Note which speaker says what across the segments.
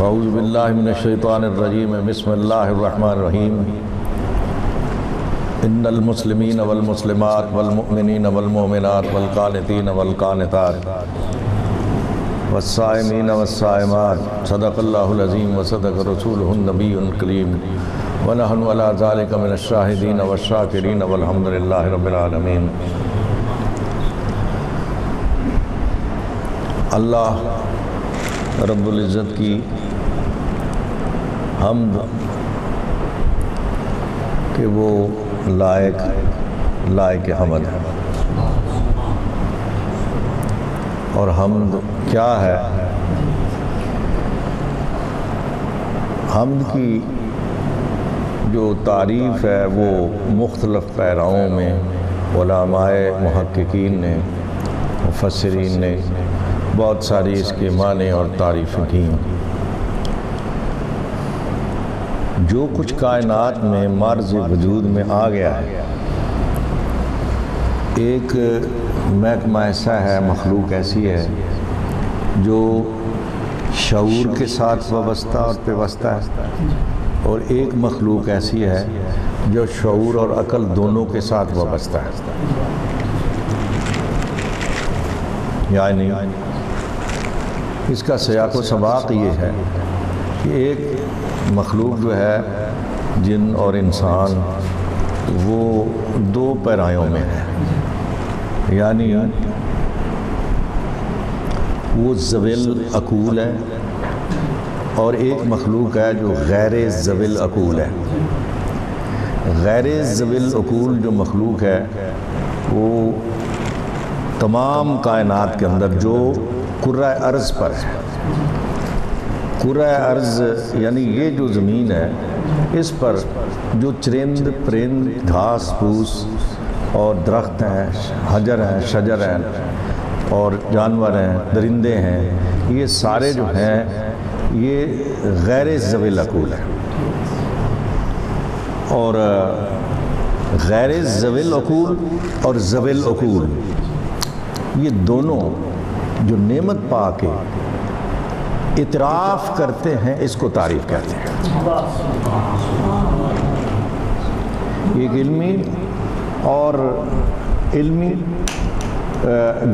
Speaker 1: اعوذ باللہ من الشیطان الرجیم بسم اللہ الرحمن الرحیم ان المسلمین والمسلمات والمؤمنین والمؤمنات والقانتین والقانتات والصائمین والصائمات صدق اللہ العظیم وصدق رسولہ النبی الکریم ونحن علی ذلک من الشاہدین والشاکرین والحمد للہ رب العالمین۔ اللہ رب العزت کی حمد کہ وہ لائق حمد ہے، اور حمد کیا ہے؟ حمد کی جو تعریف ہے وہ مختلف پیراؤں میں علماء محققین نے، مفسرین نے بہت ساری اس کے معنی اور تعریفیں کی۔ جو کچھ کائنات میں مرز وجود میں آ گیا ہے، ایک محکمہ ایسا ہے، مخلوق ایسی ہے جو شعور کے ساتھ وابستہ اور پیوستہ ہے، اور ایک مخلوق ایسی ہے جو شعور اور عقل دونوں کے ساتھ وابستہ ہے۔ یعنی اس کا سیاق و سباق یہ ہے کہ ایک مخلوق جو ہے جن اور انسان، وہ دو پیرایوں میں ہے، یعنی وہ ذوی العقول ہے، اور ایک مخلوق ہے جو غیر ذوی العقول ہے۔ غیر ذوی العقول جو مخلوق ہے وہ تمام کائنات کے اندر جو کرۂ ارض پر ہے، کرۂ ارض یعنی یہ جو زمین ہے، اس پر جو چرند پرند گھاس پھوس اور درخت ہیں، حجر ہیں، شجر ہیں، اور جانور ہیں، درندے ہیں، یہ سارے جو ہیں یہ غیر ذوی العقول ہیں۔ اور غیر ذوی العقول اور ذوی العقول یہ دونوں جو نعمت پا کے اعتراف کرتے ہیں، اس کو تعریف کہتے ہیں۔ ایک علمی اور علمی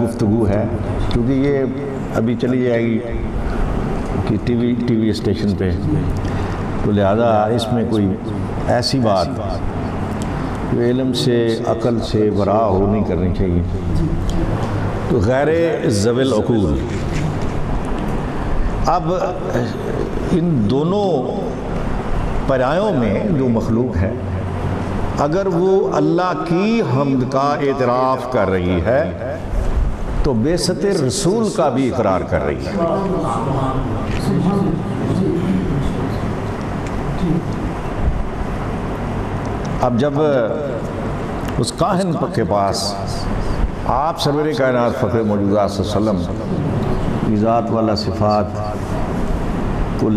Speaker 1: گفتگو ہے، کیونکہ یہ ابھی چلی جائے گی کہ ٹی وی اسٹیشن پہ، تو لہذا اس میں کوئی ایسی بات جو علم سے عقل سے ورا ہو نہیں کرنی چاہیے۔ تو غیر ذوی العقول، اب ان دونوں پیرایوں میں جو مخلوق ہے، اگر وہ اللہ کی حمد کا اعتراف کر رہی ہے تو بعثت رسول کا بھی اقرار کر رہی ہے۔ اب جب اس کاہن کے پاس آپ سرور کائنات فخر موجودات صلی اللہ علیہ وسلم کی ذات والا صفات کو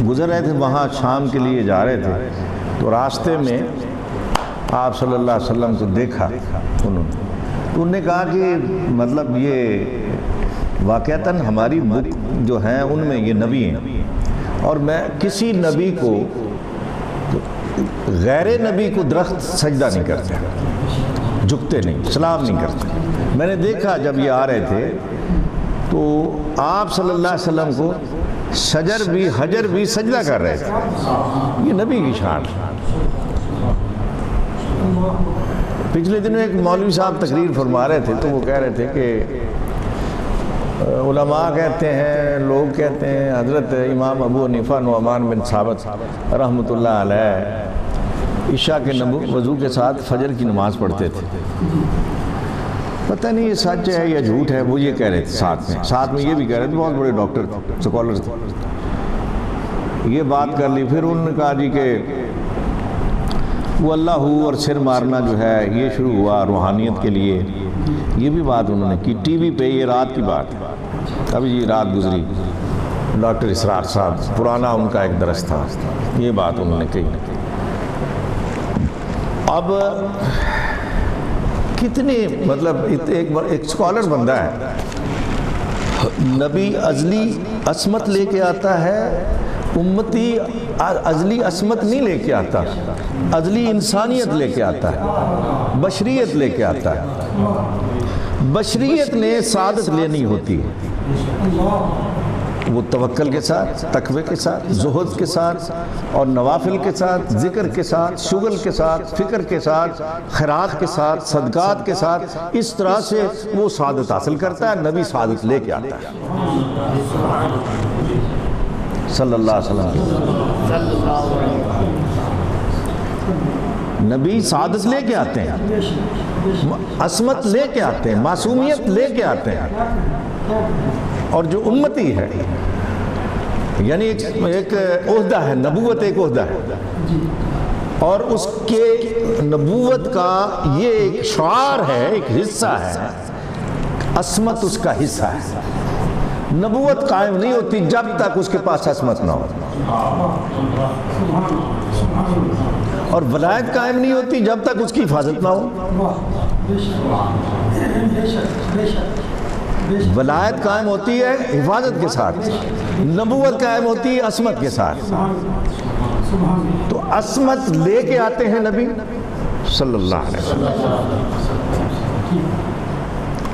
Speaker 1: گزر رہے تھے، وہاں شام کے لیے جا رہے تھے، تو راستے میں آپ صلی اللہ علیہ وسلم کو دیکھا انہوں نے، تو انہوں نے کہا کہ مطلب یہ واقعتاً ہماری بک جو ہیں ان میں یہ نبی ہیں، اور میں کسی نبی کو، غیر نبی کو درخت سجدہ نہیں کرتے، جھکتے نہیں، سلام نہیں کرتے۔ میں نے دیکھا جب یہ آ رہے تھے تو آپ صلی اللہ علیہ وسلم کو شجر بھی حجر بھی سجدہ کر رہے تھے۔ یہ نبی کی شان۔ پچھلے دنوں ایک مولوی صاحب تقریر فرما رہے تھے، تو وہ کہہ رہے تھے کہ علماء کہتے ہیں، لوگ کہتے ہیں، حضرت امام ابو حنیفہ نعمان بن ثابت رحمۃ اللہ علیہ عشاء کے وضو کے ساتھ فجر کی نماز پڑھتے تھے۔ پتہ نہیں یہ سچ ہے یا جھوٹ ہے، وہ یہ کہہ رہے تھے، ساتھ میں یہ بھی کہہ رہے تھے، بہت بڑے ڈاکٹر تھے، سکالر تھے۔ یہ بات کر لی، پھر انہوں نے کہا جی کہ وہ اللہ ہو اور سر مارنا جو ہے یہ شروع ہوا روحانیت کے لیے۔ یہ بھی بات انہوں نے کی ٹی وی پہ، یہ رات کی بات ہے، ابھی یہ رات گزری، ڈاکٹر اسرار صاحب، پرانا ان کا ایک درس تھا، یہ بات انہوں نے کہی۔ اب کتنے مطلب ایک سکالر بندہ ہے، نبی ازلی عصمت لے کے آتا ہے امتی ازلی عصمت نہیں لے کے آتا، ازلی انسانیت لے کے آتا ہے، بشریت لے کے آتا ہے۔ بشریت نے سعادت لینی ہوتی ہے، وہ توکل کے ساتھ، تقوی کے ساتھ، زہد کے ساتھ اور نوافل کے ساتھ، ذکر کے ساتھ، شغل کے ساتھ، فکر کے ساتھ، خیرات کے ساتھ، صدقات کے ساتھ، اس طرح سے وہ سعادت حاصل کرتا ہے۔ نبی سعادت لے کے آتا ہے صلی اللہ علیہ وسلم۔ نبی سعادت لے کے آتے ہیں، عصمت لے کے آتے ہیں، معصومیت لے کے آتے ہیں۔ اور جو امتی ہے، یعنی ایک عہدہ ہے، نبوت ایک عہدہ ہے، اور اس کے نبوت کا یہ ایک شعار ہے، ایک حصہ ہے، عصمت اس کا حصہ ہے۔ نبوت قائم نہیں ہوتی جب تک اس کے پاس عصمت نہ ہو، اور ولایت قائم نہیں ہوتی جب تک اس کی حفاظت نہ ہو۔ ولایت قائم ہوتی ہے حفاظت کے ساتھ، نبوت قائم ہوتی ہے عصمت کے ساتھ۔ تو عصمت لے کے آتے ہیں نبی صلی اللہ علیہ وسلم،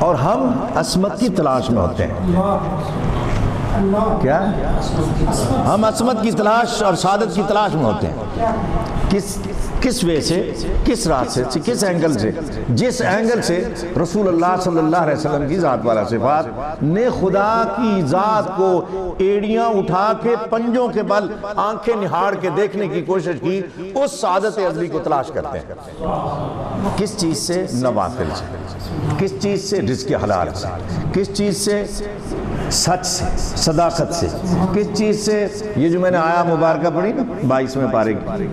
Speaker 1: اور ہم عصمت کی تلاش میں ہوتے ہیں۔ کیا؟ ہم عصمت کی تلاش اور سعادت کی تلاش میں ہوتے ہیں۔ کس وے سے، کس راستے سے، کس اینگل سے؟ جس اینگل سے رسول اللہ صلی اللہ علیہ وسلم کی ذات والا صفات نے خدا کی ذات کو ایڑیاں اٹھا کے پنجوں کے بل آنکھیں نہاڑ کے دیکھنے کی کوشش کی، اس سعادت ازلی کو تلاش کرتے ہیں۔ کس چیز سے؟ نوافل سے۔ کس چیز سے؟ رزق حلال سے۔ کس چیز سے؟ سچ سے، صداقت سے۔ کس چیز سے؟ یہ جو میں نے آیا مبارکہ پڑھی نا 22ویں پارے کی،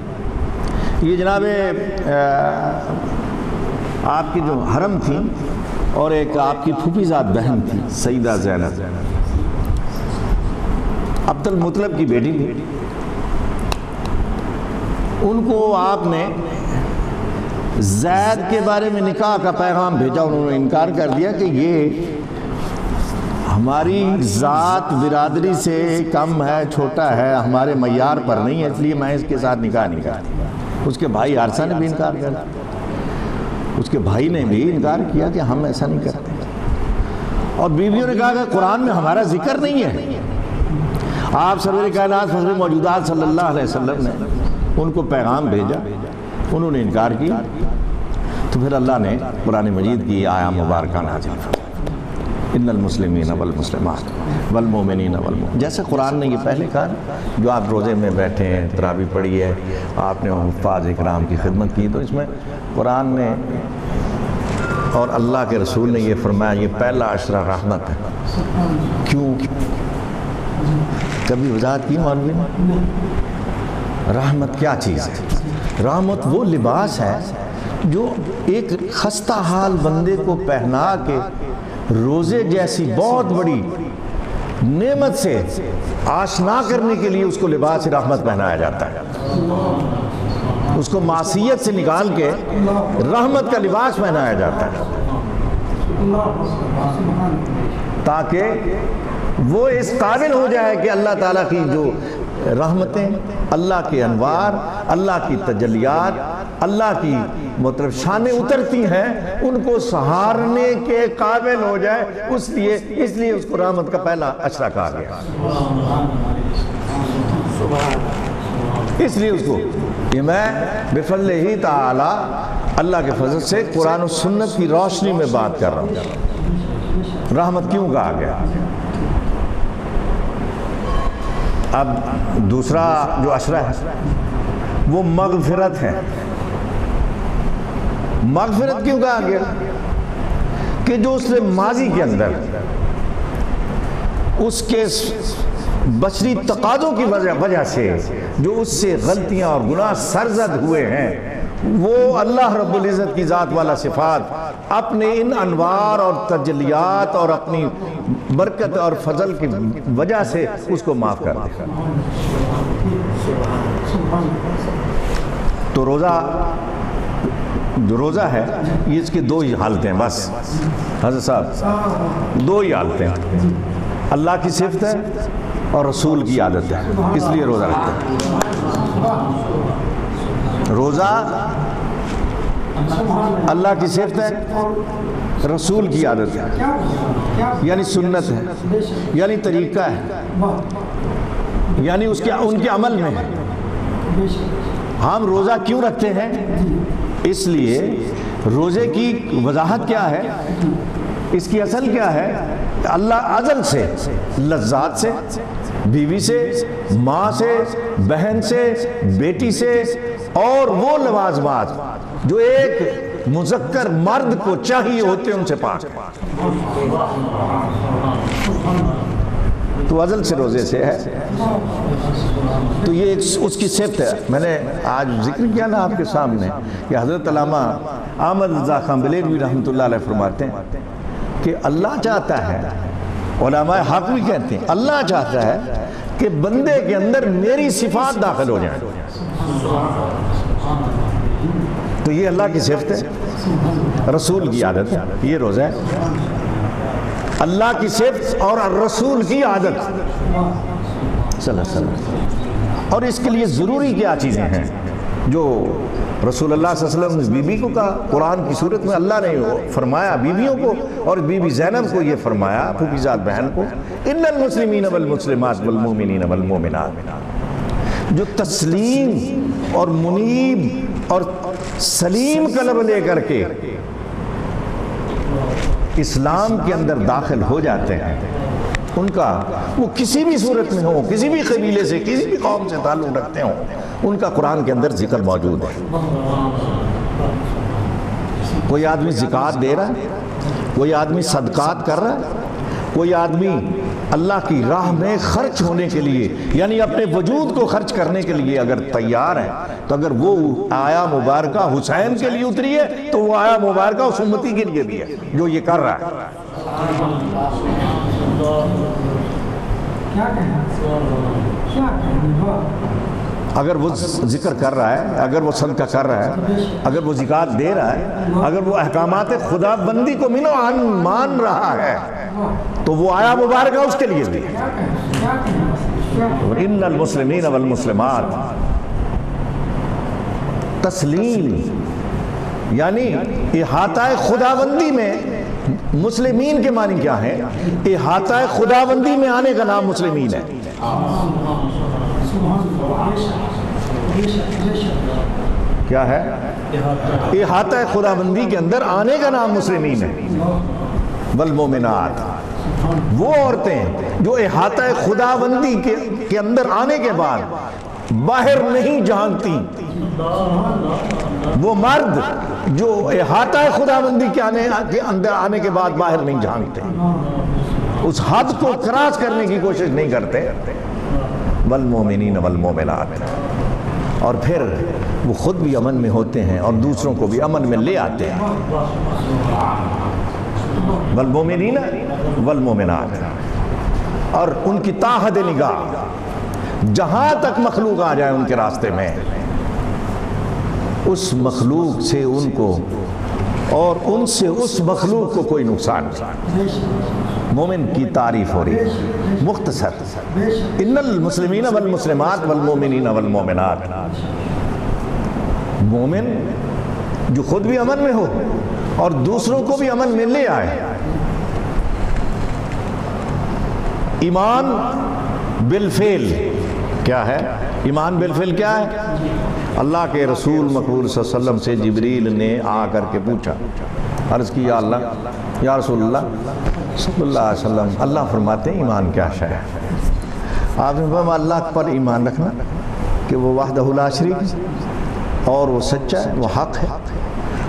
Speaker 1: یہ جناب آپ کی جو حرم تھی اور ایک آپ کی پھوپھی زاد بہن تھی سیدہ زینب، عبد المطلب کی بیٹی تھی، ان کو آپ نے زید کے بارے میں نکاح کا پیغام بھیجا، انہوں نے انکار کر دیا کہ یہ ہماری ذات برادری سے کم ہے، چھوٹا ہے، ہمارے معیار پر نہیں ہے، اس لیے میں اس کے ساتھ نکاح نہیں کرتا۔ اس کے بھائی عارثہ نے بھی انکار کر دیا، اس کے بھائی نے بھی انکار کیا کہ ہم ایسا نہیں کرتے، اور بیویوں نے کہا کہ قرآن میں ہمارا ذکر نہیں ہے۔ آپ سرور کائنات فخر موجودات صلی اللہ علیہ وسلم نے ان کو پیغام بھیجا، انہوں نے انکار کیا، تو پھر اللہ نے قرآن مجید کی آیا مبارکہ نازل فرمائی، ان المسلمین والمسلمات والمؤمنین والمؤمنات۔ جیسے قرآن نے یہ پہلے کہا، جو آپ روزے میں بیٹھے ہیں، تراویح پڑھی ہے، آپ نے حفاظ اکرام کی خدمت کی، تو اس میں قرآن نے اور اللہ کے رسول نے یہ فرمایا یہ پہلا عشرہ رحمت ہے۔ کیوں؟ کبھی وضاحت کی مولوی نے؟ رحمت کیا چیز ہے؟ رحمت وہ لباس ہے جو ایک خستہ حال بندے کو پہنا کے روزے جیسی بہت بڑی نعمت سے آشنا کرنے کے لیے اس کو لباس رحمت پہنایا جاتا ہے، اس کو معصیت سے نکال کے رحمت کا لباس پہنایا جاتا ہے، تاکہ وہ اس قابل ہو جائے کہ اللہ تعالیٰ کی جو رحمتیں، اللہ کے انوار، اللہ کی تجلیات، اللہ کی مطلب شانیں اترتی ہیں، ان کو سہارنے کے قابل ہو جائے، اس لیے اس کو رحمت کا پہلا عشرہ کہا گیا۔ اس لیے اس کو یہ میں بفضلہ تعالی، اللہ کے فضل سے قرآن و سنت کی روشنی میں بات کر رہا ہوں۔ رحمت کیوں کہا گیا؟ اب دوسرا جو عشرہ ہے وہ مغفرت ہے۔ مغفرت کیوں کہا گیا؟ کہ جو اس نے ماضی کے اندر اس کے بشری تقاضوں کی وجہ سے جو اس سے غلطیاں اور گناہ سرزد ہوئے ہیں، وہ اللہ رب العزت کی ذات والا صفات اپنے ان انوار اور تجلیات اور اپنی برکت اور فضل کی وجہ سے اس کو معاف کر دے۔ تو جو روزہ ہے یہ اس کے دو ہی حالتیں ہیں، بس حضرت صاحب دو ہی حالتیں ہیں۔ اللہ کی صفت ہے اور رسول کی عادت ہے، اس لیے روزہ رکھتے ہیں۔ روزہ اللہ کی صفت ہے، رسول کی عادت ہے، یعنی سنت ہے، یعنی طریقہ ہے، یعنی ان کے عمل میں ہے۔ ہم روزہ کیوں رکھتے ہیں؟ اس لیے روزے کی وضاحت کیا ہے، اس کی اصل کیا ہے؟ اللہ ازل سے، لذات سے، بیوی سے، ماں سے، بہن سے، بیٹی سے، اور وہ لوازمات جو ایک مذکر مرد کو چاہیے ہوتے ہیں ان سے پاک ہے۔ تو ازل سے روزے سے ہے، تو یہ اس کی صفت ہے۔ میں نے آج ذکر کیا نا آپ کے سامنے کہ حضرت علامہ احمد رضا خان بلیلوی رحمۃ اللہ علیہ فرماتے ہیں کہ اللہ چاہتا ہے، علماء حق بھی کہتے ہیں، اللہ چاہتا ہے کہ بندے کے اندر میری صفات داخل ہو جائیں۔ تو یہ اللہ کی صفت ہے، رسول کی عادت ہے، یہ روزہ ہے۔ اللہ کی صفت اور رسول کی عادت صلی اللہ علیہ وسلم۔ اور اس کے لیے ضروری کیا چیزیں ہیں جو رسول اللہ صلی اللہ علیہ وسلم نے بیوی کو کہا؟ قرآن کی صورت میں اللہ نے فرمایا بیویوں کو، اور بی بی زینب کو یہ فرمایا، پھوپھیزاد بہن کو، ان المسلمین والمسلمات والمؤمنین والمؤمنات، جو تسلیم اور منیب اور سلیم قلب لے کر کے اسلام کے اندر داخل ہو جاتے ہیں، ان کا وہ کسی بھی صورت میں ہو، کسی بھی قبیلے سے، کسی بھی قوم سے تعلق رکھتے ہوں، ان کا قرآن کے اندر ذکر موجود ہے۔ کوئی آدمی زکوٰۃ دے رہا ہے، کوئی آدمی صدقات کر رہا ہے، کوئی آدمی اللہ کی راہ میں خرچ ہونے کے لیے، یعنی اپنے وجود کو خرچ کرنے کے لیے اگر تیار ہے، تو اگر وہ آیا مبارکہ حسین کے لیے اتری ہے تو وہ آیا مبارکہ اس امتی کے لیے بھی ہے جو یہ کر رہا ہے۔ اگر وہ ذکر کر رہا ہے، اگر وہ صدقہ کر رہا ہے، اگر وہ زکوٰۃ دے رہا ہے، اگر وہ احکامات خدا بندی کو من و عن مان رہا ہے، تو وہ آیا مبارکہ اس کے لیے بھی ہے۔ ان المسلمین والمسلمات، تسلیم یعنی احاطہ خداوندی میں، مسلمین کے معنی کیا ہے؟ احاطہ خداوندی میں آنے کا نام مسلمین ہے۔ کیا ہے؟ احاطہ خداوندی کے اندر آنے کا نام مسلمین ہے۔ والمومنات، وہ عورتیں جو احاطہ خداوندی کے اندر آنے کے بعد باہر نہیں جھانکتی، وہ مرد جو احاطہ خداوندی کے اندر آنے کے بعد باہر نہیں جھانکتے، اس حد کو کراس کرنے کی کوشش نہیں کرتے۔ والمومنین والمومنات، اور پھر وہ خود بھی امن میں ہوتے ہیں اور دوسروں کو بھی امن میں لے آتے ہیں۔ والمومنین والمومنات، اور ان کی تاحد نگاہ جہاں تک مخلوق آ جائے ان کے راستے میں، اس مخلوق سے ان کو اور ان سے اس مخلوق کو کوئی نقصان نہیں۔ مومن کی تعریف ہو رہی ہے مختصر، ان المسلمین والمسلمات والمومنین والمومنات، مومن جو خود بھی امن میں ہو اور دوسروں کو بھی امن میں لے آئے۔ ایمان بالفعل کیا ہے؟ ایمان بالفعل کیا ہے؟ اللہ کے رسول مقبول صلی اللہ علیہ وسلم سے جبریل نے آ کر کے پوچھا، عرض کی یا اللہ، یا رسول اللہ صلی اللہ علیہ وسلم، اللہ فرماتے ہیں ایمان کیا شے ہے؟ آپ نے فرمایا اللہ پر ایمان رکھنا کہ وہ وحدہ لا شریک ہے اور وہ سچا ہے، وہ حق ہے،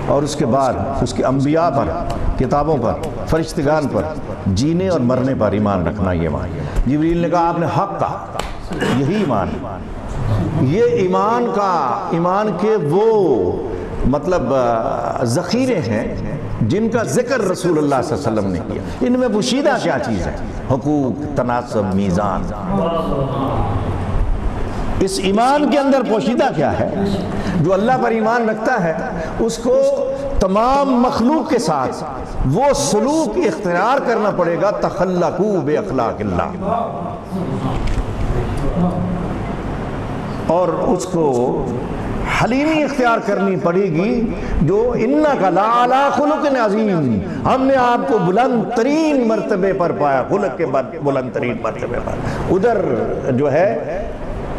Speaker 1: اور اس کے بعد اس کے انبیاء پر، کتابوں پر، فرشتگان پر، جینے اور مرنے پر ایمان رکھنا۔ یہ ایمان، جبریل نے کہا آپ نے حق کہا، یہی ایمان ہے۔ یہ ایمان کے وہ مطلب ذخیرے ہیں جن کا ذکر رسول اللہ صلی اللہ علیہ وسلم نے کیا۔ ان میں پوشیدہ کیا چیز ہے؟ حقوق، تناسب، میزان۔ اس ایمان کے اندر پوشیدہ کیا ہے؟ جو اللہ پر ایمان رکھتا ہے اس کو تمام مخلوق کے ساتھ وہ سلوک اختیار کرنا پڑے گا، تخلقوا باخلاق اللہ، اور اس کو حلیمی اختیار کرنی پڑے گی جو انکا لعلی خلق عظیم، ہم نے آپ کو بلند ترین مرتبے پر پایا، خلق کے بلند ترین مرتبے پر۔ ادھر جو ہے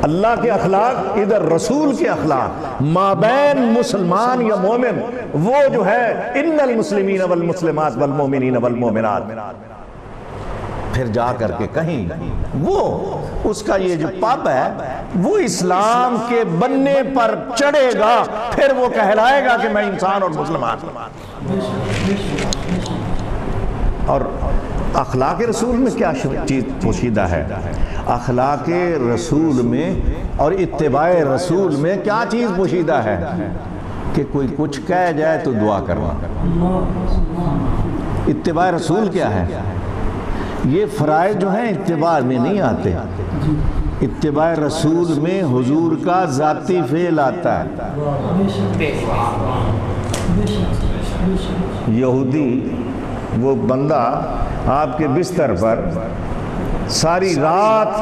Speaker 1: اللہ کے اخلاق، ادھر رسول کے اخلاق، مابین مسلمان یا مومن وہ جو ہے ان المسلمین والمسلمات والمومنین والمومنات، پھر جا کر کے کہیں وہ اس کا یہ جو پاب ہے وہ اسلام کے بننے پر چڑھے گا، پھر وہ کہلائے گا کہ میں انسان اور مسلمان۔ اور اخلاق رسول میں کیا چیز پوشیدہ ہے؟ اخلاق رسول میں اور اتباع رسول میں کیا چیز پوشیدہ ہے؟ کہ کوئی کچھ کہہ جائے تو دعا کرنا۔ اتباع رسول کیا ہے؟ یہ فرائض جو ہیں اتباع میں نہیں آتے، اتباع رسول میں حضور کا ذاتی فعل آتا ہے۔ یہودی وہ بندہ آپ کے بستر پر ساری رات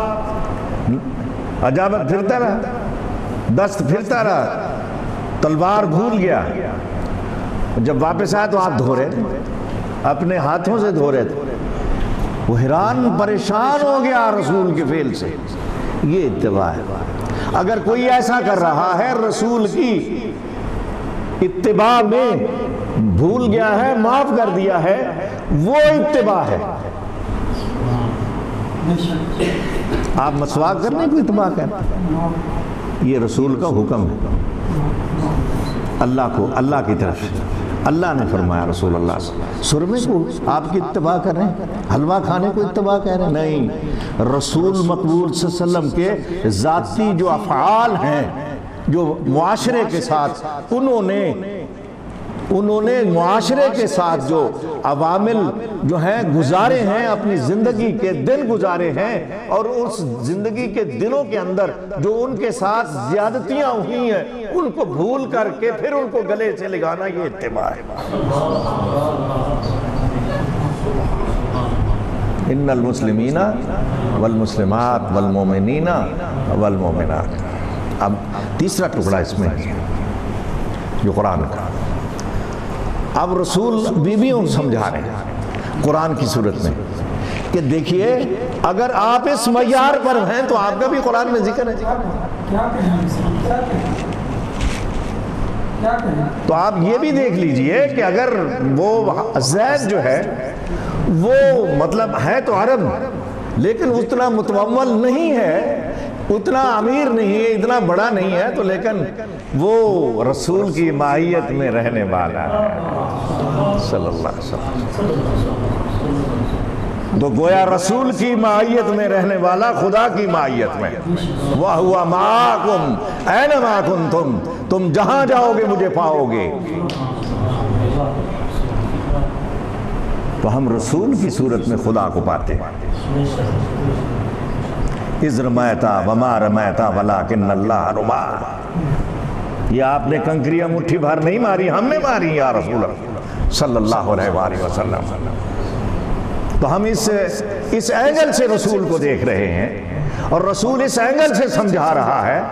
Speaker 1: عجابت پھرتا رہا، دست پھرتا رہا، تلوار بھول گیا، جب واپس آیا تو آپ دھو رہے تھے، اپنے ہاتھوں سے دھو رہے تھے، وہ حیران پریشان ہو گیا رسول کے فعل سے۔ یہ اتباع ہے۔ اگر کوئی ایسا کر رہا ہے رسول کی اتباع میں، بھول گیا ہے، معاف کر دیا ہے، وہ اتباع ہے۔ آپ مسواک کرنے کو اتباع کرتے، یہ رسول کا حکم ہے اللہ کی طرف سے۔ اللہ نے فرمایا رسول اللہ صلی اللہ علیہ وسلم، سرمے کو آپ کی اتباع کر رہے ہیں، حلوہ کھانے کو اتباع کہہ رہے ہیں؟ نہیں، رسول مقبول صلی اللہ علیہ وسلم کے ذاتی جو افعال ہیں، جو معاشرے کے ساتھ انہوں نے معاشرے کے ساتھ جو عوامل جو ہیں گزارے ہیں، اپنی زندگی کے دن گزارے ہیں، اور اس زندگی کے دنوں کے اندر جو ان کے ساتھ زیادتیاں ہوئی ہیں ان کو بھول کر کے پھر ان کو گلے سے لگانا، یہ اتباع ہے۔ ان المسلمین والمسلمات والمومنین والمومنات۔ اب تیسرا ٹکڑا اس میں جو قرآن کا، اب رسول بیویوں کو سمجھا رہے ہیں قرآن کی صورت میں کہ دیکھیے اگر آپ اس معیار پر ہیں تو آپ کا بھی قرآن میں ذکر ہے، تو آپ یہ بھی دیکھ لیجئے کہ اگر وہ زید جو ہے وہ مطلب ہے تو عرب، لیکن اتنا متمول نہیں ہے، اتنا امیر نہیں ہے، اتنا بڑا نہیں ہے، تو لیکن وہ رسول کی ماہیت میں رہنے والا ہے صلی اللہ علیہ وسلم۔ تو گویا رسول کی ماہیت میں رہنے والا خدا کی ماہیت میں، وَهُوَ مَعَكُمْ أَيْنَمَا كُنْتُمْ، تم جہاں جاؤ گے مجھے پاؤ گے۔ تو ہم رسول کی صورت میں خدا کو پاتے ہیں۔ اِذْ رَمَيْتَ وَمَا رَمَيْتَ وَلَكِنَّ اللَّهَ رَمَىٰ، یہ آپ نے کنکریاں مٹھی بھر نہیں ماری، ہم نے ماری یا رسول اللہ صلی اللہ علیہ وآلہ وسلم۔ تو ہم اس اینگل سے رسول کو دیکھ رہے ہیں، اور رسول اس اینگل سے سمجھا رہا ہے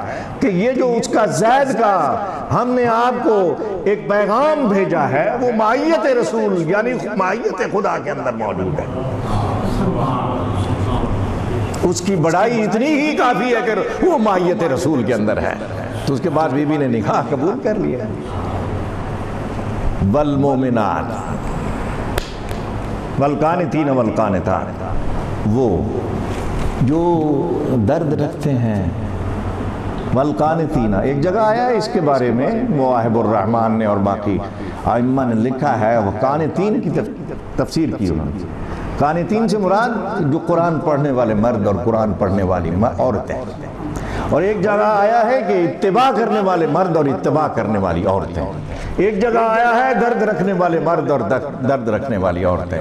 Speaker 1: کہ یہ جو اس کا زید کا ہم نے آپ کو ایک پیغام بھیجا ہے وہ ماہیت رسول یعنی ماہیت خدا کے اندر موجود ہے۔ اس کی بڑائی اتنی ہی کافی ہے کہ وہ ماہیت رسول کے اندر ہے۔ تو اس کے بعد بی بی نے نکاح قبول کر لیا۔ والمومنات والقانتین والقانتات، وہ جو درد رکھتے ہیں، والقانتین ایک جگہ آیا ہے اس کے بارے میں، مواہب الرحمن نے اور باقی ائمہ نے لکھا ہے، وہ قانتین کی تفسیر کی انہوں نے۔ قانتین سے مراد جو قرآن پڑھنے والے مرد اور قرآن پڑھنے والی عورتیں، اور ایک جگہ آیا ہے کہ اتباع کرنے والے مرد اور اتباع کرنے والی عورتیں، ایک جگہ آیا ہے درد رکھنے والے مرد اور درد رکھنے والی عورتیں،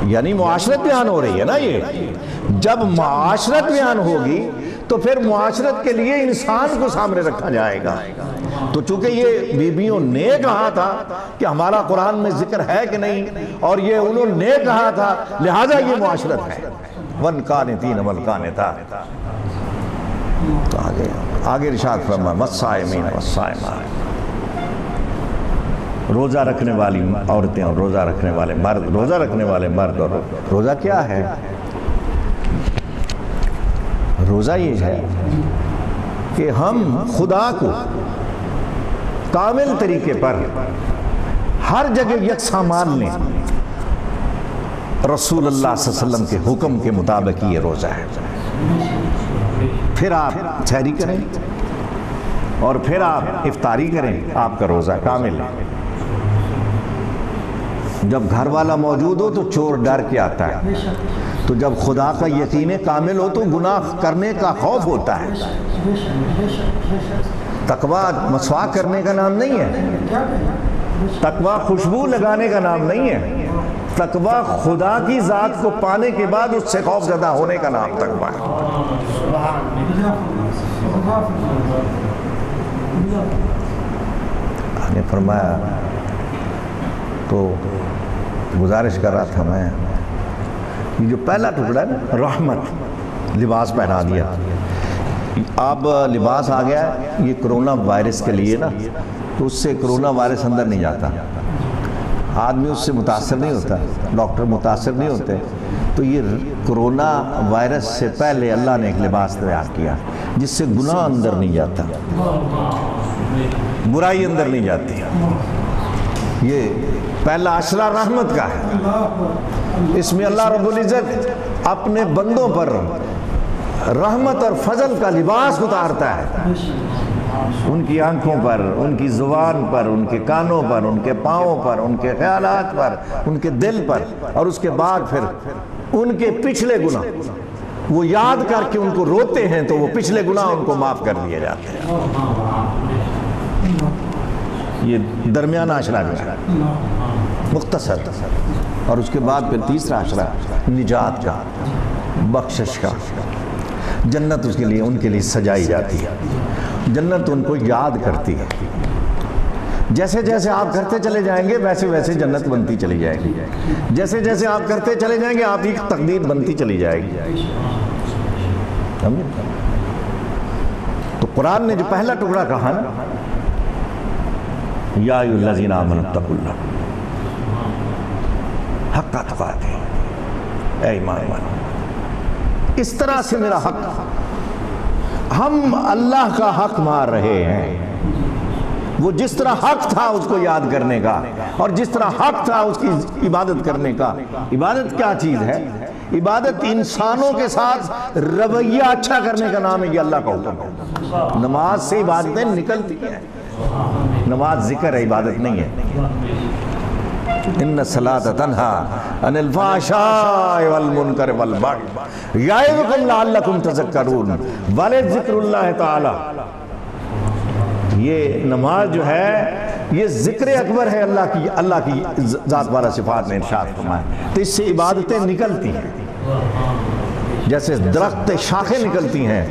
Speaker 1: یعنی معاشرت بیان ہو رہی ہے نا۔ یہ جب معاشرت بیان ہوگی تو پھر معاشرت کے لیے انسان کو سامنے رکھا جائے گا۔ تو چونکہ یہ بیویوں نے کہا تھا کہ ہمارا قرآن میں ذکر ہے کہ نہیں، اور یہ انہوں نے کہا تھا، لہذا یہ معاشرت ہے۔ والقانتین والقانتات، تو آگے ارشاد فرمایا والصائمین والصائمات، روزہ رکھنے والی عورتیں اور روزہ رکھنے والے مرد، روزہ رکھنے والے مرد. اور روزہ کیا ہے؟ روزہ یہ ہے کہ ہم خدا کو کامل طریقے پر ہر جگہ یکساں مان لیں. رسول اللہ صلی اللہ علیہ وسلم کے حکم کے مطابق یہ روزہ ہے. پھر آپ سحری کریں اور پھر آپ افطاری کریں، آپ کا روزہ کامل ہے. جب گھر والا موجود ہو تو چور ڈر کے آتا ہے، تو جب خدا کا یقین کامل ہو تو گناہ کرنے کا خوف ہوتا ہے. تقویٰ مسواک کرنے کا نام نہیں ہے، تقویٰ خوشبو لگانے کا نام نہیں ہے، تقویٰ خدا کی ذات کو پانے کے بعد اس سے خوف زدہ ہونے کا نام تقویٰ ہے. نے فرمایا، تو گزارش کر رہا تھا میں، یہ جو پہلا ٹکڑا ہے رحمت، لباس پہنا دیا. اب لباس آ گیا ہے یہ کرونا وائرس کے لیے نا، تو اس سے کرونا وائرس اندر نہیں جاتا، آدمی اس سے متاثر نہیں ہوتا، ڈاکٹر متاثر نہیں ہوتے. تو یہ کرونا وائرس سے پہلے اللہ نے ایک لباس تیار کیا جس سے گناہ اندر نہیں جاتا، برائی اندر نہیں جاتی. یہ پہلا عشرہ رحمت کا ہے. اس میں اللہ رب العزت اپنے بندوں پر رحمت اور فضل کا لباس اتارتا ہے، ان کی آنکھوں پر، ان کی زبان پر، ان کے کانوں پر، ان کے پاؤں پر، ان کے خیالات پر، ان کے دل پر، اور اس کے بعد پھر ان کے پچھلے گناہ وہ یاد کر کے ان کو روتے ہیں تو وہ پچھلے گناہ ان کو معاف کر دیے جاتے ہیں. یہ درمیانہ عشرہ جو ہے مختصر، اور اس کے بعد پھر تیسرا عشرہ نجات کا، بخشش کا. جنت اس کے لیے ان کے لیے سجائی جاتی ہے، جنت ان کو یاد کرتی ہے. جیسے جیسے آپ کرتے چلے جائیں گے ویسے ویسے جنت بنتی چلی جائے گی، جیسے جیسے آپ کرتے چلے جائیں گے آپ کی تقدیر بنتی چلی جائے گی. تو قرآن نے جو پہلا ٹکڑا کہا نا، یا ایھا الذین آمنوا اتقوا اللہ حق تقاتے، اے ایمان والو اس طرح سے میرا حق، ہم اللہ کا حق مار رہے ہیں. وہ جس طرح حق تھا اس کو یاد کرنے کا، اور جس طرح حق تھا اس کی عبادت کرنے کا. عبادت کیا چیز ہے؟ عبادت انسانوں کے ساتھ رویہ اچھا کرنے کا نام ہے. یہ اللہ کا حکم ہے. نماز سے عبادتیں نکلتی ہیں، نماز ذکر ہے، عبادت نہیں ہے. ان الصلاۃ تنہی عن الفحشاء والمنکر والبغی یعظکم لعلکم تذکرون ولذکر اللہ تعالی. یہ نماز جو ہے یہ ذکر اکبر ہے اللہ کی ذات والا صفات میں ارشاد فرمایا. تو اس سے عبادتیں نکلتی ہیں، جیسے درخت شاخیں نکلتی ہیں،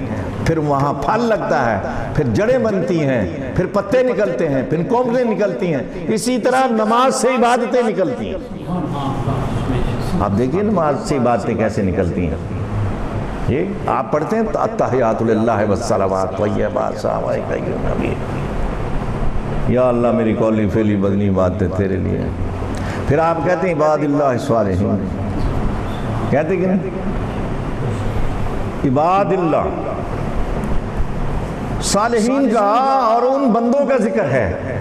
Speaker 1: پھر وہاں پھل لگتا ہے، پھر جڑیں بنتی ہیں، پھر پتے نکلتے ہیں، پھر کوملیں نکلتی ہیں. اسی طرح نماز سے عبادتیں نکلتی ہیں. آپ دیکھیے نماز سے عبادتیں کیسے نکلتی ہیں. یہ آپ پڑھتے ہیں التحیات للہ والصلوات طیبات صلوات نبی، یا اللہ میری قولی فعلی بدنی باتیں تیرے لیے. پھر آپ کہتے ہیں عباد اللہ الصالحین، کہتے کہ نہیں؟ عباد اللہ صالحین کا اور ان بندوں کا ذکر ہے.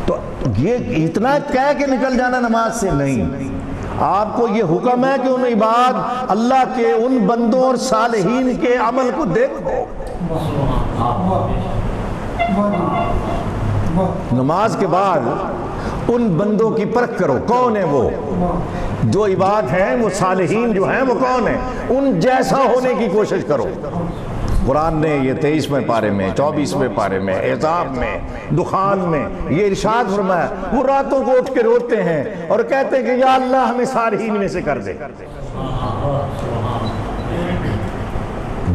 Speaker 1: تو یہ اتنا کہہ کے نکل جانا نماز سے نہیں، آپ کو یہ حکم ہے کہ ان عباد اللہ کے ان بندوں اور صالحین کے عمل کو دیکھو. نماز کے بعد ان بندوں کی پرکھ کرو، کون ہے وہ جو عباد ہیں، وہ صالحین جو ہیں وہ کون ہیں، ان جیسا ہونے کی کوشش کرو. قرآن نے یہ 23ویں پارے میں، 24ویں پارے میں، احزاب میں، دخان میں یہ ارشاد فرمایا. وہ راتوں کو اٹھ کے روتے ہیں اور کہتے ہیں کہ یا اللہ ہمیں صالحین میں سے کر دے.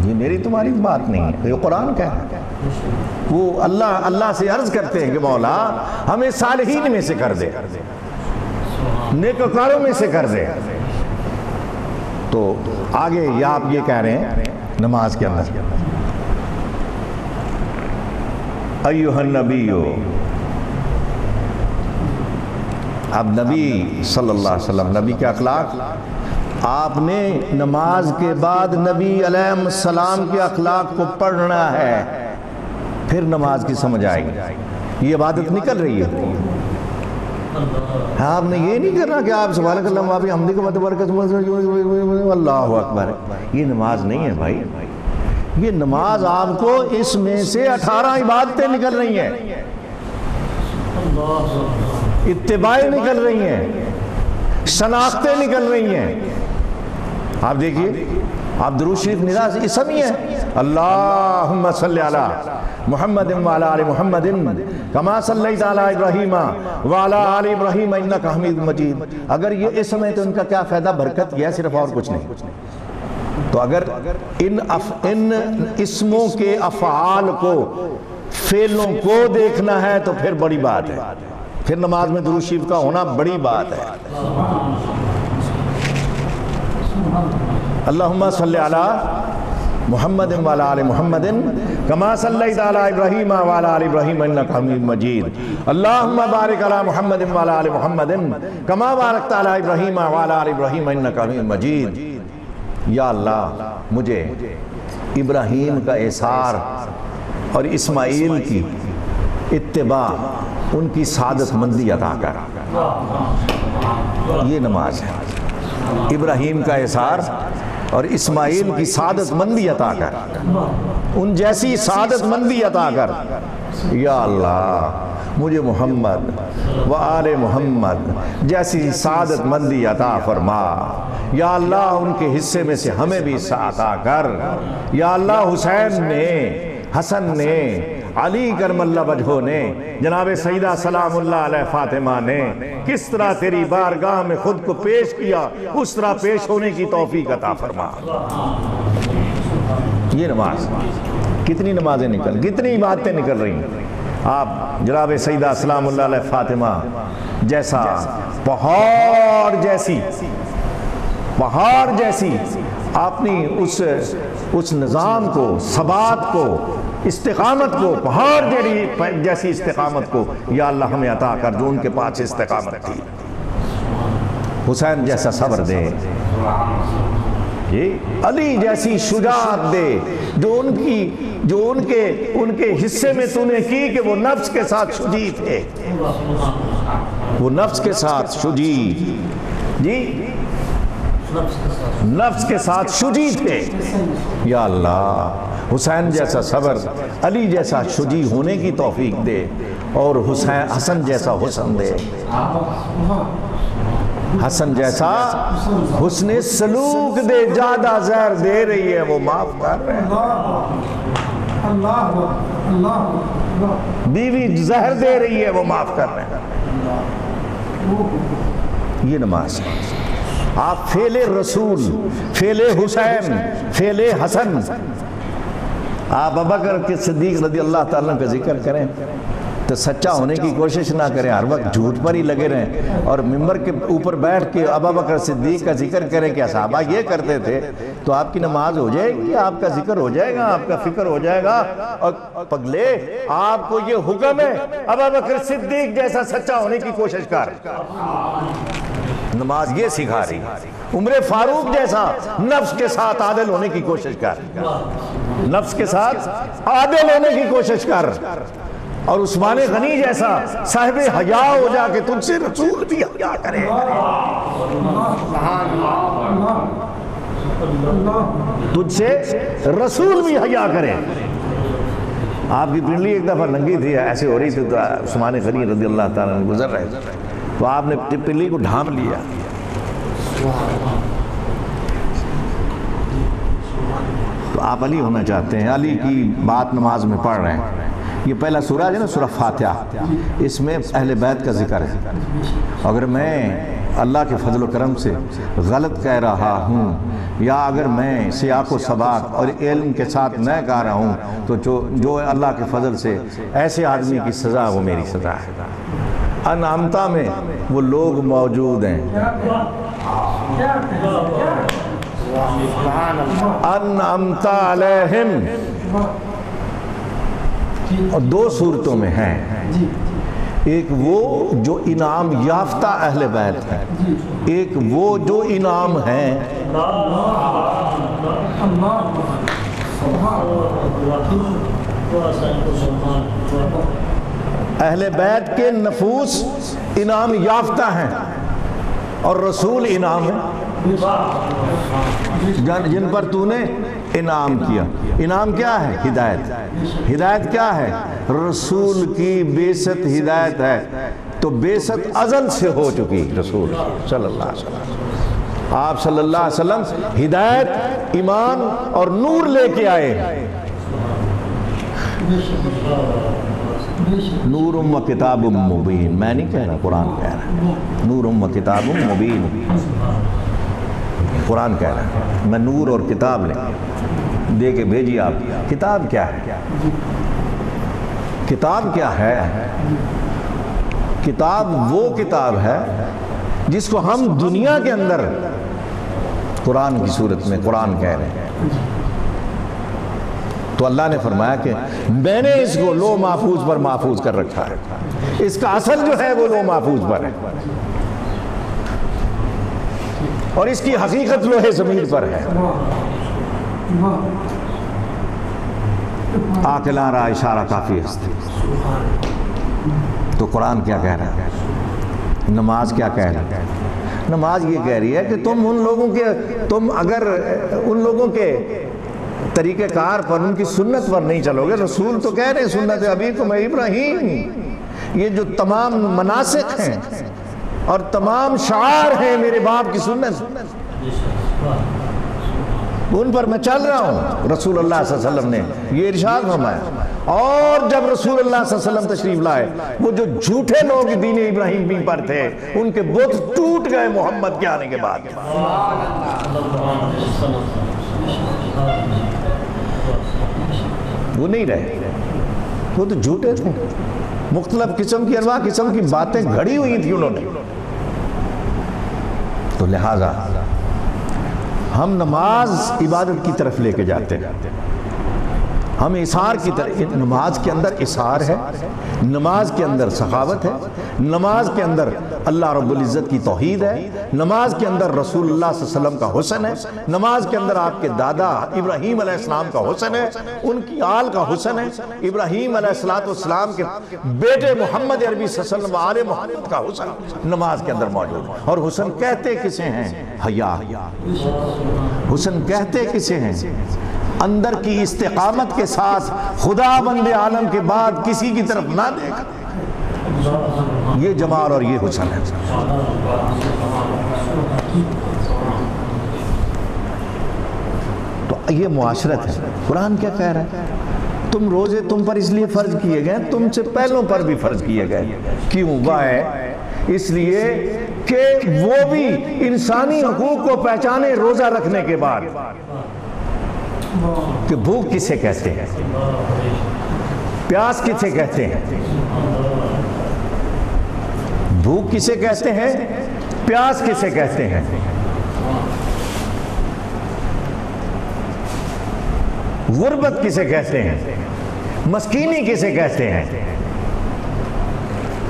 Speaker 1: یہ میری تمہاری بات نہیں ہے، یہ قرآن کہہ رہا ہے. وہ اللہ سے عرض کرتے ہیں کہ مولا ہمیں صالحین میں سے کر دے، نیکوکاروں میں سے کر دے. تو آگے یہ آپ یہ کہہ رہے ہیں نماز کے اندر ایھا النبی، اب نبی صلی اللہ علیہ وسلم، نبی کے اخلاق، آپ نے نماز کے بعد نبی علیہ السلام کے اخلاق کو پڑھنا ہے، پھر نماز کی سمجھ آئے گی، یہ عبادت نکل رہی ہے۔ آپ نے یہ نہیں کرنا کہ آپ سبحانک اللہم و بحمدک وتبارک اسمک اللہ اکبر، یہ نماز نہیں ہے بھائی۔ یہ نماز آپ کو اس میں سے 18 عبادتیں نکل رہی ہیں، اتباعیں نکل رہی ہیں، شناختیں نکل رہی ہیں۔ آپ دیکھیے، آپ درود شریف نراز اسم ہی ہے، اللہم صلی علی محمد وعلی آل محمد کما صلیت علی ابراہیم وعلی آل ابراہیم انک حمید مجید۔ اگر یہ اسم ہے تو ان کا کیا فائدہ، برکت یہ ہے صرف، اور کچھ نہیں۔ تو اگر ان اسموں کے افعال کو، فعلوں کو دیکھنا ہے تو پھر بڑی بات ہے، پھر نماز میں درود شریف کا ہونا بڑی بات ہے۔ اللہم صلی علی محمد وعلی آل محمد کما صلیت علی ابراہیم وعلی آل ابراہیم انک حمید مجید، اللہم بارک علی محمد وعلی آل محمد کما بارکت علی ابراہیم وعلی آل ابراہیم انک حمید مجید۔ یا اللہ مجھے ابراہیم کا ایثار اور اسماعیل کی اتباع، ان کی سعادت مندی عطا کر۔ یہ نماز ہے، ابراہیم کا ایثار اور اسماعیل کی سعادت مندی عطا کر، ان جیسی سعادت مندی عطا کر۔ یا اللہ مجھے محمد و آل محمد جیسی سعادت مندی عطا فرما۔ یا اللہ ان کے حصے میں سے ہمیں بھی عطا کر۔ یا اللہ حسین نے، حسن نے، علی کرم اللہ وجہہ نے، جناب سیدہ سلام اللہ علیہ فاطمہ نے کس طرح تیری بارگاہ میں خود کو پیش کیا، اس طرح پیش ہونے کی توفیق عطا فرما۔ یہ نماز، کتنی نمازیں کتنی عبادتیں نکل رہی ہیں۔ آپ جناب سیدہ سلام اللہ علیہ فاطمہ جیسا پہاڑ جیسی اپنی اس نظام کو، ثبات کو، استقامت کو، پہاڑ جیسی استقامت کو یا اللہ ہمیں عطا کر جو ان کے پاس استقامت تھی۔ حسین جیسا صبر دے، علی جیسی شجاعت دے، جو ان کے حصے میں تو نے کی کہ وہ نفس کے ساتھ شجیع تھے، وہ نفس کے ساتھ شجیع، نفس کے ساتھ شجیع تھے۔ یا اللہ حسین جیسا صبر، علی جیسا شجیع ہونے کی توفیق دے، اور حسن جیسا حسن دے، حسن جیسا حسن سلوک دے۔ زیادہ زہر دے رہی ہے وہ معاف کر رہے ہیں، بیوی زہر دے رہی ہے وہ معاف کر رہے ہیں۔ یہ نماز ہے۔ آپ فعل رسول، فعل حسین، فعل حسن، آپ ابوبکر کے صدیق رضی اللہ تعالیٰ کا ذکر کریں تو سچا ہونے کی کوشش نہ کریں، ہر وقت جھوٹ پر ہی لگے رہیں، اور ممبر کے اوپر بیٹھ کے ابوبکر صدیق کا ذکر کریں کہ صحابہ یہ کرتے تھے، تو آپ کی نماز ہو جائے گی، آپ کا ذکر ہو جائے گا، آپ کا فکر ہو جائے گا۔ اور پگلے آپ کو یہ حکم ہے ابوبکر صدیق جیسا سچا ہونے کی کوشش کر، نماز یہ سکھا رہی۔ عمر فاروق جیسا نفس کے ساتھ عادل ہونے کی کوشش کر، نفس کے ساتھ عادل ہونے کی کوشش کر، اور عثمان غنی جیسا صاحب حیا ہو جا کے تجھ سے رسول بھی حیا کرے، تجھ سے رسول بھی حیا کرے۔ آپ کی پنڈلی ایک دفعہ ننگی تھی، ایسے ہو رہی تھی، تو عثمان غنی رضی اللہ تعالیٰ عنہ گزر رہے تھے، تو آپ نے پنڈلی کو ڈھانپ لیا۔ تو آپ علی ہونا چاہتے ہیں، علی کی بات نماز میں پڑھ رہے ہیں۔ یہ پہلا سورہ ہے نا، سورہ فاتحہ، اس میں اہل بیت کا ذکر ہے۔ اگر میں اللہ کے فضل و کرم سے غلط کہہ رہا ہوں، یا اگر میں سیاق و سباق اور علم کے ساتھ نہ کہہ رہا ہوں، تو جو اللہ کے فضل سے ایسے آدمی کی سزا وہ میری سزا ہے۔ انعمتا میں وہ لوگ موجود ہیں، انعمتا علیہم، اور دو صورتوں میں ہیں. ایک وہ جو انعام یافتہ اہل بیت ہے، ایک وہ جو انعام ہیں. اہل بیت کے نفوس انعام یافتہ ہیں اور رسول انعام ہے جن پر تو نے انعام کیا. انعام کیا ہے؟ ہدایت. ہدایت کیا ہے؟ رسول کی بعثت ہدایت ہے. تو بعثت ازل سے ہو چکی رسول صلی اللہ علیہ وسلم. آپ صلی اللہ علیہ وسلم ہدایت، ایمان اور نور لے کے آئے. نور و کتاب مبین. میں نہیں کہہ رہا، قرآن کہہ رہا ہے. نور و کتاب مبین، قرآن کہہ رہا ہے. میں نور اور کتاب دے کے بھیجی آپ. کتاب کیا ہے؟ کتاب کیا ہے؟ کتاب وہ کتاب ہے جس کو ہم دنیا کے اندر قرآن کی صورت میں قرآن کہہ رہے ہیں. تو اللہ نے فرمایا کہ میں نے اس کو لوح محفوظ پر محفوظ کر رکھا ہے. اس کا اصل جو ہے وہ لوح محفوظ پر ہے اور اس کی حقیقت لوح ضمیر پر ہے. عاقلان را اشارہ کافی ہے. تو قرآن کیا کہہ رہا ہے؟ نماز کیا کہہ رہا ہے؟ نماز یہ کہہ رہی ہے کہ تم اگر ان لوگوں کے طریقہ کار پر، ان کی سنت پر نہیں چلو گے. رسول تو کہہ رہے ہیں سنت ابیکم ابراہیم. یہ جو تمام مناسک ہیں اور تمام شعار ہیں میرے باپ کی سنت، ان پر میں چل رہا ہوں. رسول اللہ صلی اللہ علیہ وسلم نے یہ ارشاد فرمایا. اور جب رسول اللہ صلی اللہ علیہ وسلم تشریف لائے، وہ جو جھوٹے لوگ دین ابراہیمی پر تھے ان کے بت ٹوٹ گئے محمد کے آنے کے بعد. وہ نہیں رہے، وہ تو جھوٹے تھے. مختلف قسم کی انواع قسم کی باتیں گھڑی ہوئی تھی انہوں نے. تو لہذا ہم نماز عبادت کی طرف لے کے جاتے ہیں. ہم اثار کی طرف. نماز کے اندر اثار ہے، نماز کے اندر سخاوت ہے، نماز کے اندر اللہ رب العزت کی توحید ہے، نماز کے اندر رسول اللہ صلی اللہ علیہ وسلم کا حسن ہے، نماز کے اندر آپ کے دادا ابراہیم علیہ السلام کا حسن ہے، ان کی آل کا حسن ہے، ابراہیم علیہ السلام کے بیٹے محمد عربی صلی اللہ علیہ وسلم آل محمد کا حسن نماز کے اندر موجود ہے. اور حسن کہتے کسے ہیں؟ حیا. حسن کہتے کسے ہیں؟ اندر کی استقامت کے ساتھ خدا بند عالم کے بعد کسی کی طرف نہ دیکھ. یہ جمال اور یہ حسن ہے. تو یہ معاشرت ہے. قرآن کیا کہہ رہا ہے؟ تم روزے تم پر اس لیے فرض کیے گئے، تم سے پہلوں پر بھی فرض کیے گئے. کیوں؟ ہے اس لیے کہ وہ بھی انسانی حقوق کو پہچانے روزہ رکھنے کے بعد کہ بھوک کسے کہتے ہیں، پیاس کسے کہتے ہیں. بھوک کسے کہتے ہیں، پیاس کسے کہتے ہیں. غربت کسے کہتے ہیں، مسکینی کسے کہتے ہیں.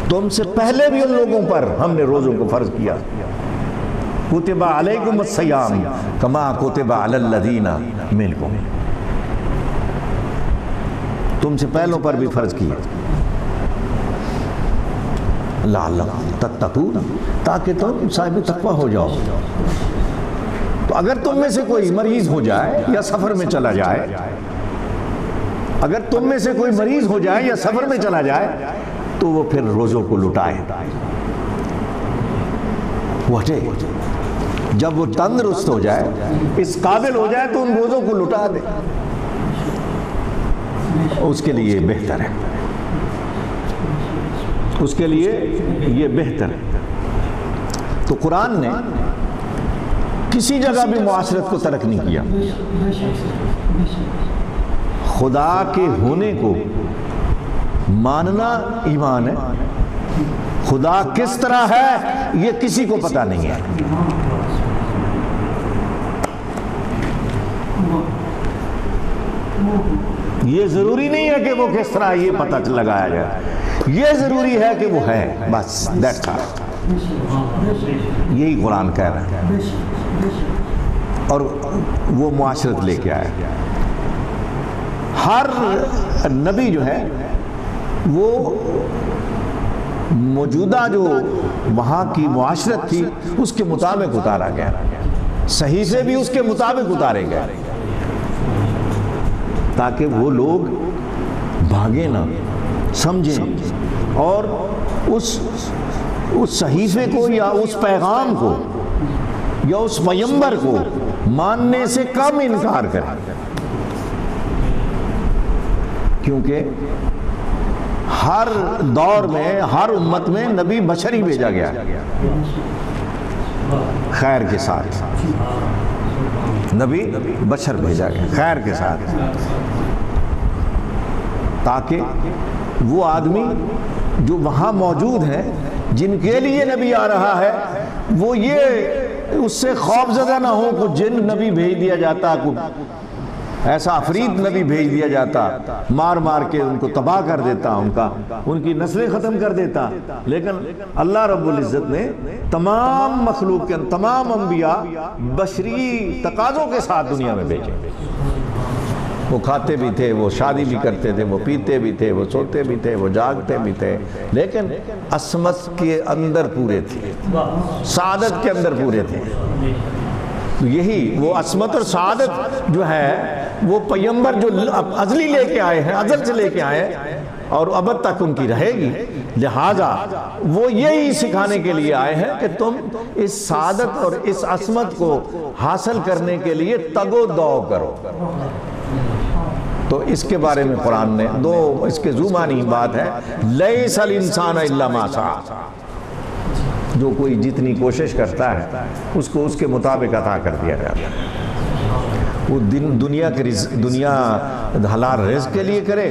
Speaker 1: تم سے پہلے بھی ان لوگوں پر ہم نے روزوں کو فرض کیا. کتب علیکم الصیام کما کتب علی الذین منکم. تم سے پہلوں پر بھی فرض کیا. لعلکم تتقون، تاکہ تم صاحب تقوی ہو جاؤ. تو اگر تم میں سے کوئی مریض ہو جائے یا سفر میں چلا جائے، اگر تم میں سے کوئی مریض ہو جائے یا سفر میں چلا جائے تو وہ پھر روزوں کو لٹائے. وہ ہٹے. جب وہ تندرست ہو جائے، اس قابل ہو جائے تو ان روزوں کو لٹا دے. اس کے لیے بہتر ہے، اس کے لیے یہ بہتر ہے. تو قرآن نے کسی جگہ بھی معاشرت کو ترک نہیں کیا. خدا کے ہونے کو ماننا ایمان ہے. خدا کس طرح ہے یہ کسی کو پتہ نہیں ہے. یہ ضروری نہیں ہے کہ وہ کس طرح یہ پتہ لگایا جائے، یہ ضروری ہے کہ وہ ہے، بس دیٹس آل۔ یہی قرآن کہہ رہا ہے، اور وہ معاشرت لے کے آیا۔ ہر نبی جو ہے وہ موجودہ جو وہاں کی معاشرت تھی اس کے مطابق اتارا گیا، صحیفے بھی اس کے مطابق اتارے گئے، تاکہ وہ لوگ بھاگیں نہ، سمجھیں اور اس صحیفے کو یا اس پیغام کو یا اس پیغمبر کو ماننے سے کم انکار کریں، کیونکہ ہر دور میں ہر امت میں نبی بشر ہی بھیجا گیا خیر کے ساتھ، نبی بشر بھیجا گیا خیر کے ساتھ، تاکہ وہ آدمی جو وہاں موجود ہیں جن کے لیے نبی آ رہا ہے وہ یہ اس سے خوف زدہ نہ ہو کہ جن نبی بھیج دیا جاتا، ایسا عفریت نبی بھیج دیا جاتا، مار مار کے ان کو تباہ کر دیتا، ان کی نسلیں ختم کر دیتا۔ لیکن اللہ رب العزت نے تمام مخلوق کے تمام انبیاء بشری تقاضوں کے ساتھ دنیا میں بھیجے۔ وہ کھاتے بھی تھے، وہ شادی بھی کرتے تھے، وہ پیتے بھی تھے، وہ سوتے بھی تھے، وہ جاگتے بھی تھے، لیکن عصمت کے اندر پورے تھے، سعادت کے اندر پورے تھے۔ یہی وہ عصمت اور سعادت جو ہے وہ پیغمبر جو ازلی لے کے آئے ہیں، ازل سے لے کے آئے ہیں اور ابد تک ان کی رہے گی، لہٰذا وہ یہی سکھانے کے لیے آئے ہیں کہ تم اس سعادت اور اس عصمت کو حاصل کرنے کے لیے تگ و دو کرو۔ تو اس کے بارے میں قرآن نے دو اس کے زمانی بات ہے، لیس الانسان الا ما سعی، جو کوئی جتنی کوشش کرتا ہے اس کو اس کے مطابق عطا کر دیا جاتا ہے۔ وہ دنیا حلال رزق کے لیے کرے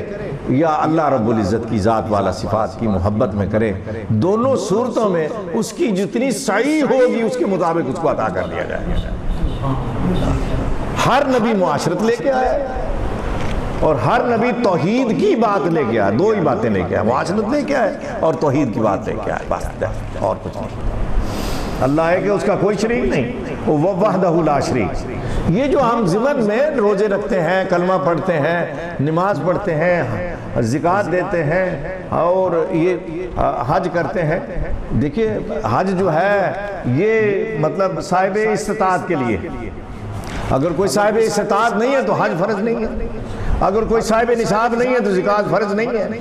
Speaker 1: یا اللہ رب العزت کی ذات والا صفات کی محبت میں کرے، دونوں صورتوں میں اس کی جتنی سعی ہوگی اس کے مطابق اس کو عطا کر دیا جائے گا۔ ہر نبی معاشرت لے کے آیا اور ہر نبی توحید کی بات لے کے آیا، دو ہی باتیں لے کے آیا، معاشرت لے کے آیا اور توحید کی بات لے کے آیا، بس اور کچھ نہیں۔ اللہ ہے کہ اس کا کوئی شریک نہیں، وہ وحدہ لا شریک۔ یہ جو ہم ضمن میں روزے رکھتے ہیں، کلمہ پڑھتے ہیں، نماز پڑھتے ہیں، زکوٰۃ دیتے ہیں اور یہ حج کرتے ہیں، دیکھیے حج جو ہے یہ مطلب صاحب استطاعت کے لیے، اگر کوئی صاحب استطاعت نہیں ہے تو حج فرض نہیں ہے، اگر کوئی صاحب نصاب نہیں ہے تو زکوٰۃ فرض نہیں ہے۔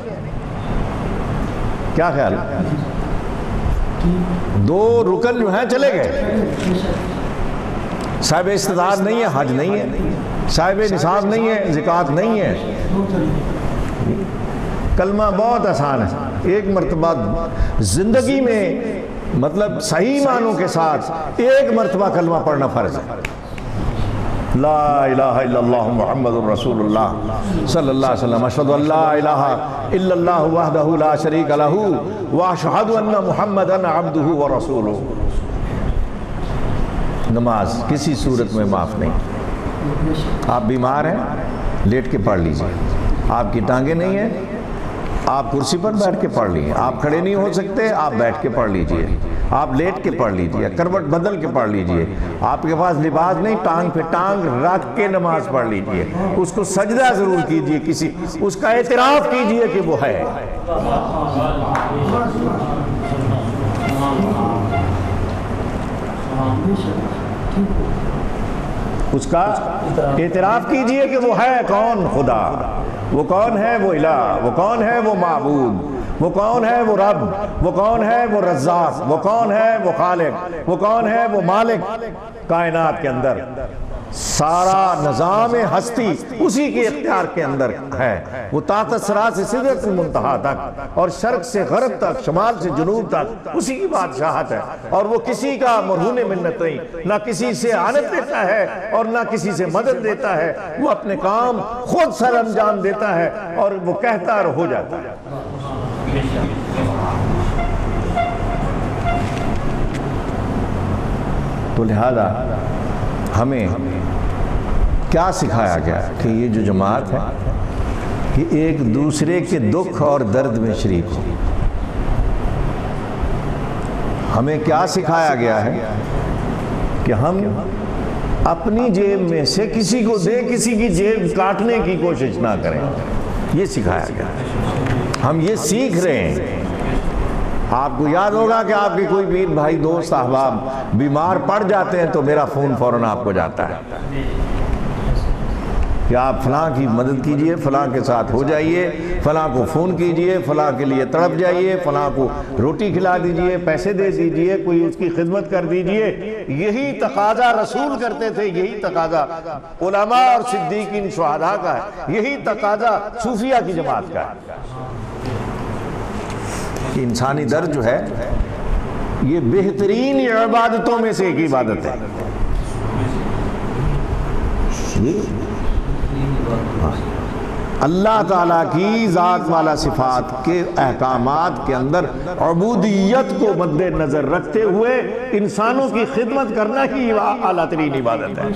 Speaker 1: کیا خیال ہے؟ دو رکن جو ہیں چلے گئے، صاحب استطاعت نہیں ہے حج نہیں ہے، صاحب نصاب نہیں ہے زکوٰۃ نہیں ہے۔ کلمہ بہت آسان ہے، ایک مرتبہ زندگی میں مطلب صحیح معنوں کے ساتھ ایک مرتبہ کلمہ پڑھنا فرض ہے، لا الہ الا اللہ محمد رسول اللہ صلی اللہ علیہ وسلم، اشہد ان لا الہ الا اللہ وحدہ لا شریک لہ واشہد ان محمدا عبدہ ورسولہ۔ نماز کسی صورت میں معاف نہیں۔ آپ بیمار ہیں لیٹ کے پڑھ لیجئے، آپ کی ٹانگیں نہیں ہیں آپ کرسی پر بیٹھ کے پڑھ لیجئے، آپ کھڑے نہیں ہو سکتے آپ بیٹھ کے پڑھ لیجئے، آپ لیٹ کے پڑھ لیجئے، کروٹ بدل کے پڑھ لیجئے، آپ کے پاس لباس نہیں ٹانگ پہ ٹانگ رکھ کے نماز پڑھ لیجئے، اس کو سجدہ ضرور کیجئے، کسی اس کا اعتراف کیجئے کہ وہ ہے۔ اس کا اعتراف کیجئے کہ وہ ہے کون خدا، وہ کون ہے وہ الہ، وہ کون ہے وہ معبود، وہ کون ہے وہ رب، وہ کون ہے وہ رزاق، وہ کون ہے وہ خالق، وہ کون ہے وہ مالک۔ کائنات کے اندر سارا نظام ہستی اسی کے اختیار کے اندر ہے، وہ تحت الثری سے سدرۃ المنتہی تک اور شرق سے غرب تک شمال سے جنوب تک اسی کی بادشاہت ہے، اور وہ کسی کا مرہون منت نہیں، نہ کسی سے آنت دیتا ہے اور نہ کسی سے مدد دیتا ہے، وہ اپنے کام خود سر انجام دیتا ہے اور وہ کہتا اور ہو جاتا ہے۔ تو لہذا ہمیں کیا سکھایا گیا کہ یہ جو جماعت ہے کہ ایک دوسرے کے دکھ اور درد میں شریک ہو۔ ہمیں کیا سکھایا گیا ہے کہ ہم اپنی جیب میں سے کسی کو دے کسی کی جیب کاٹنے کی کوشش نہ کریں، یہ سکھایا گیا۔ ہم یہ سیکھ رہے ہیں۔ آپ کو یاد ہوگا کہ آپ کے کوئی پیر بھائی دوست احباب بیمار پڑ جاتے ہیں تو میرا فون فوراً آپ کو جاتا ہے کہ آپ فلاں کی مدد کیجئے، فلاں کے ساتھ ہو جائیے، فلاں کو فون کیجئے، فلاں کے لیے تڑپ جائیے، فلاں کو روٹی کھلا دیجئے، پیسے دے دیجئے، کوئی اس کی خدمت کر دیجئے۔ یہی تقاضا رسول کرتے تھے، یہی تقاضا علماء اور صدیقین شہداء کا ہے، یہی تقاضا صوفیہ کی جماعت کا ہے۔ کہ انسانی درد جو ہے یہ بہترین عبادتوں میں سے ایک عبادت ہے۔ اللہ تعالیٰ کی ذات والا صفات کے احکامات کے اندر عبودیت کو مد نظر رکھتے ہوئے انسانوں کی خدمت کرنا ہی اعلیٰ ترین عبادت ہے۔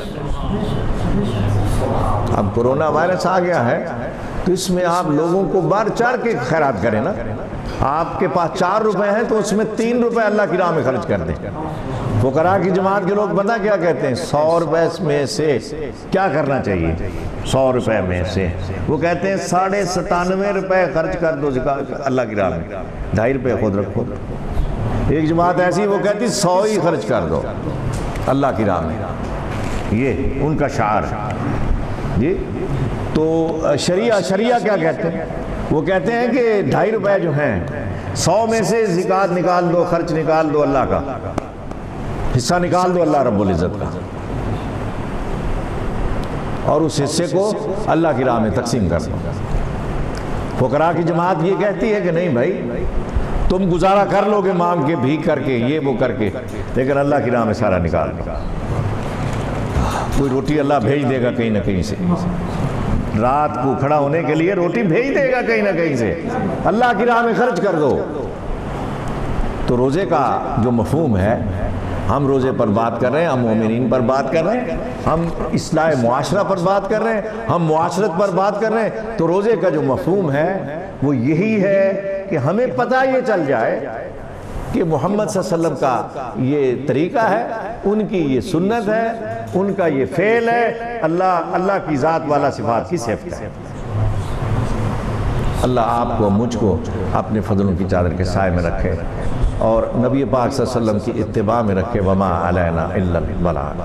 Speaker 1: اب کرونا وائرس آ گیا ہے تو اس میں آپ لوگوں کو بار چار کے خیرات کریں نا۔ آپ کے پاس 4 روپے ہیں تو اس میں 3 روپے اللہ کی راہ میں خرچ کر دیں۔ فقراء کی جماعت کے لوگ پتہ کیا کہتے ہیں؟ 100 روپے میں سے کیا کرنا چاہیے؟ 100 روپے میں سے وہ کہتے ہیں 97.5 روپے خرچ کر دو اللہ کی راہ میں، 2.5 روپے خود رکھو۔ ایک جماعت ایسی وہ کہتی 100 ہی خرچ کر دو اللہ کی راہ میں، یہ ان کا شعار ہے جی۔ تو شریعہ کیا کہتے ہیں؟ وہ کہتے ہیں کہ 2.5 روپے جو ہیں 100 میں سے زکوٰۃ نکال دو، خرچ نکال دو، اللہ کا حصہ نکال دو اللہ رب العزت کا، اور اس حصے کو اللہ کی راہ میں تقسیم کر دو۔ فقراء کی جماعت یہ کہتی ہے کہ نہیں بھائی تم گزارا کر لو گے مانگ کے، بھیک کر کے، یہ وہ کر کے، لیکن اللہ کی راہ میں سارا نکال دو۔ کوئی روٹی اللہ بھیج دے گا کہیں نہ کہیں سے، رات کو کھڑا ہونے کے لیے روٹی بھیج دے گا کہیں نہ کہیں سے، اللہ کی راہ میں خرچ کر دو۔ تو روزے کا جو مفہوم ہے، ہم روزے پر بات کر رہے ہیں، ہم مومنین پر بات کر رہے ہیں، ہم اصلاح معاشرہ پر بات کر رہے ہیں، ہم معاشرت پر بات کر رہے ہیں۔ تو روزے کا جو مفہوم ہے وہ یہی ہے کہ ہمیں پتہ یہ چل جائے کہ محمد صلی اللہ علیہ وسلم کا یہ طریقہ ہے، ان کی یہ سنت ہے، ان کا یہ فعل ہے، اللہ کی ذات والا صفات کی صفت ہے۔ اللہ آپ کو مجھ کو اپنے فضلوں کی چادر کے سائے میں رکھے اور نبی پاک صلی اللہ علیہ وسلم کی اتباع میں رکھے۔ وما علینا الا البلاغ۔